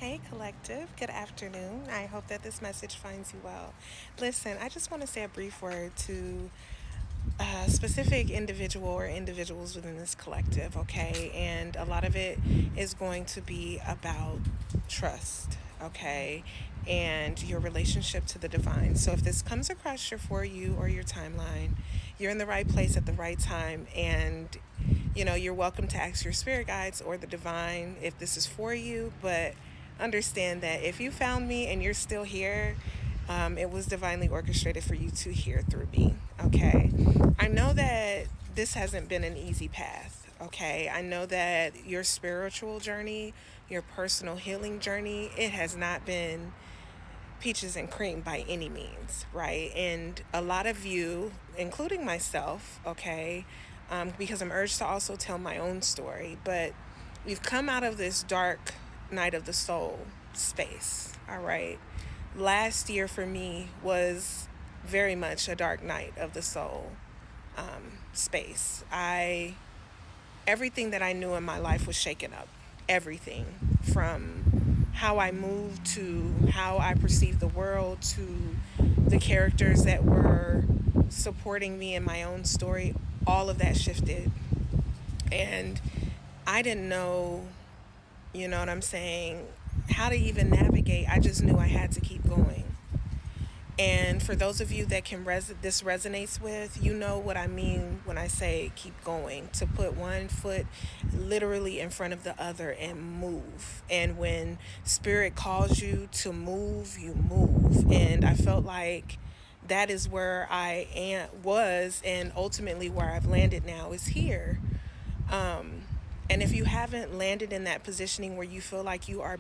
Hey, collective. Good afternoon. I hope that this message finds you well. Listen, I just want to say a brief word to a specific individual or individuals within this collective, okay? And a lot of it is going to be about trust, okay? And your relationship to the divine. So if this comes across your For You or your timeline, you're in the right place at the right time. And you're welcome to ask your spirit guides or the divine if this is for you, but understand that if you found me and you're still here, it was divinely orchestrated for you to hear through me. Okay. I know that this hasn't been an easy path. Okay. I know that your spiritual journey, your personal healing journey, it has not been peaches and cream by any means, right? And a lot of you, including myself, okay, because I'm urged to also tell my own story, but we've come out of this dark night of the soul space, all right? Last year for me was very much a dark night of the soul space. Everything that I knew in my life was shaken up. Everything from how I moved to how I perceived the world to the characters that were supporting me in my own story. All of that shifted. And I didn't know, you know what I'm saying, how to even navigate. I just knew I had to keep going. And for those of you that this resonates with, you know what I mean when I say keep going. To put one foot literally in front of the other and move. And when spirit calls you to move, you move. And I felt like that is where was, and ultimately where I've landed now is here. And if you haven't landed in that positioning where you feel like you are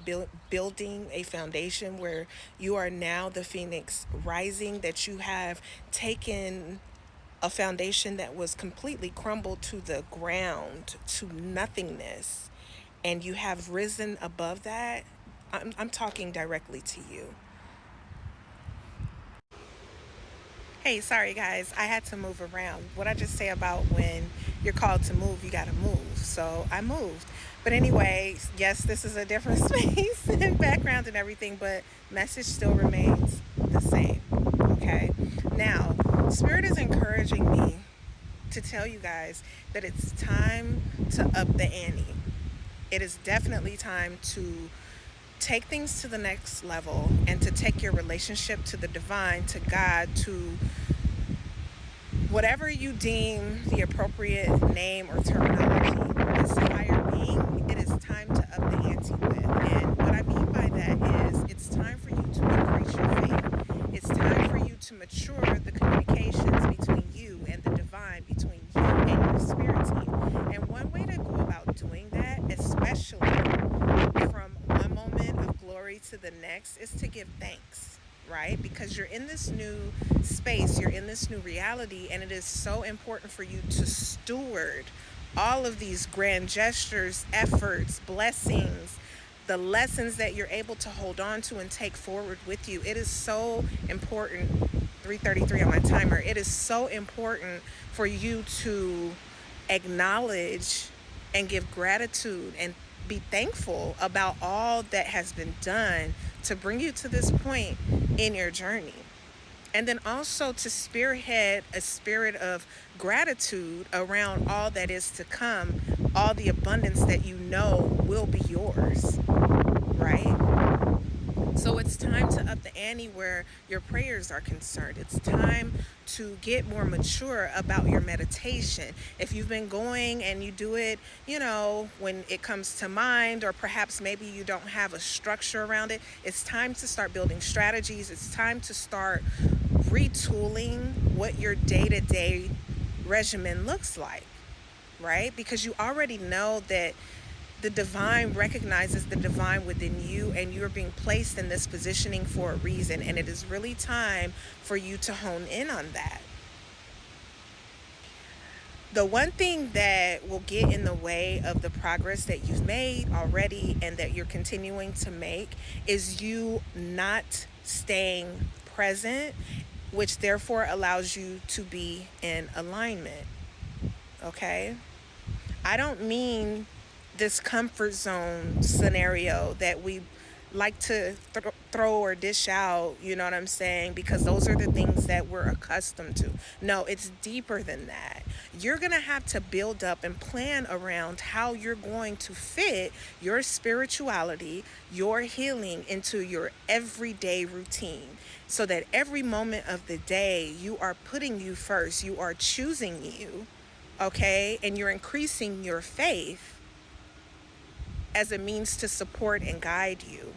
building a foundation, where you are now the phoenix rising, that you have taken a foundation that was completely crumbled to the ground, to nothingness, and you have risen above that, I'm talking directly to you. Hey, sorry guys, I had to move around. What I just say about when you're called to move, you gotta move. So I moved. But anyway, yes, this is a different space and background and everything, but message still remains the same. Okay. Now, Spirit is encouraging me to tell you guys that it's time to up the ante. It is definitely time to take things to the next level and to take your relationship to the divine, to God, to whatever you deem the appropriate name or terminology, this higher being, it is time to up the ante with. And what I mean by that is it's time for you to increase your faith. It's time for you to mature the communications between you and the divine, between you and your spirit team. And one way to go about doing that, especially from one moment of glory to the next, is to give thanks, right? Because you're in this new space, you're in this new reality, and it is so important for you to steward all of these grand gestures, efforts, blessings, the lessons that you're able to hold on to and take forward with you. It is so important. 3:33 on my timer. It is so important for you to acknowledge and give gratitude and be thankful about all that has been done to bring you to this point in your journey. And then also to spearhead a spirit of gratitude around all that is to come, all the abundance that you know will be yours, right? So it's time to up the ante where your prayers are concerned. It's time to get more mature about your meditation. If you've been going and you do it, when it comes to mind, or perhaps maybe you don't have a structure around it, it's time to start building strategies. It's time to start retooling what your day-to-day regimen looks like, right? Because you already know that the divine recognizes the divine within you, and you're being placed in this positioning for a reason. And it is really time for you to hone in on that. The one thing that will get in the way of the progress that you've made already and that you're continuing to make is you not staying present, which therefore allows you to be in alignment. Okay? I don't mean this comfort zone scenario that we like to throw or dish out, you know what I'm saying? Because those are the things that we're accustomed to. No, it's deeper than that. You're going to have to build up and plan around how you're going to fit your spirituality, your healing into your everyday routine so that every moment of the day you are putting you first, you are choosing you, okay? And you're increasing your faith as a means to support and guide you.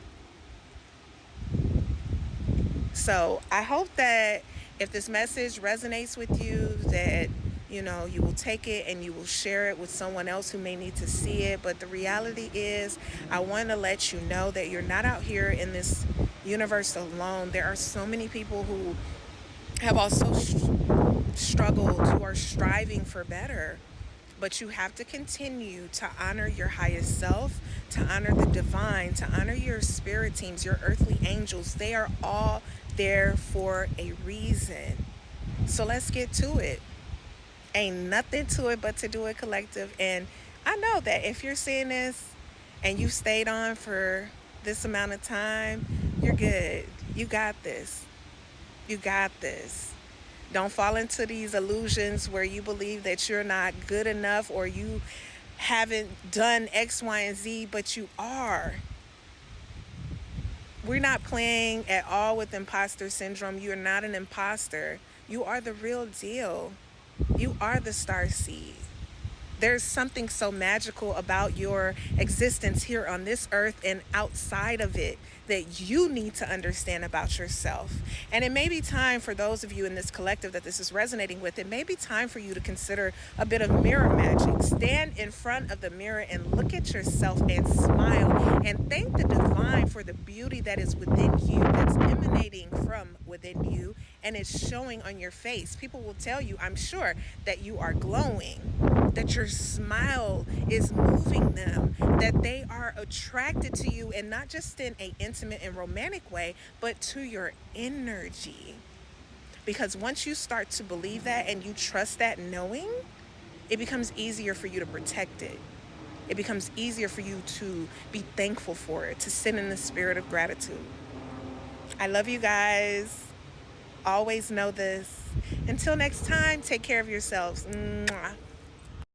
So I hope that if this message resonates with you, that you will take it and you will share it with someone else who may need to see it. But the reality is, I want to let you know that you're not out here in this universe alone. There are so many people who have also struggled, who are striving for better. But you have to continue to honor your highest self, to honor the divine, to honor your spirit teams, your earthly angels. They are all there for a reason. So let's get to it. Ain't nothing to it but to do it collective. And I know that if you're seeing this and you stayed on for this amount of time, you're good. You got this. You got this. Don't fall into these illusions where you believe that you're not good enough or you haven't done X, Y, and Z, but you are. We're not playing at all with imposter syndrome. You're not an imposter. You are the real deal. You are the star seed. There's something so magical about your existence here on this earth and outside of it that you need to understand about yourself. And it may be time for those of you in this collective that this is resonating with, it may be time for you to consider a bit of mirror magic. Stand in front of the mirror and look at yourself and smile and thank the divine for the beauty that is within you, that's emanating from within you, and is showing on your face. People will tell you, I'm sure, that you are glowing, that your smile is moving them, that they are attracted to you, and not just in an intimate and romantic way, but to your energy. Because once you start to believe that and you trust that knowing, it becomes easier for you to protect it. It becomes easier for you to be thankful for it, to sit in the spirit of gratitude. I love you guys. Always know this. Until next time, take care of yourselves. Mwah.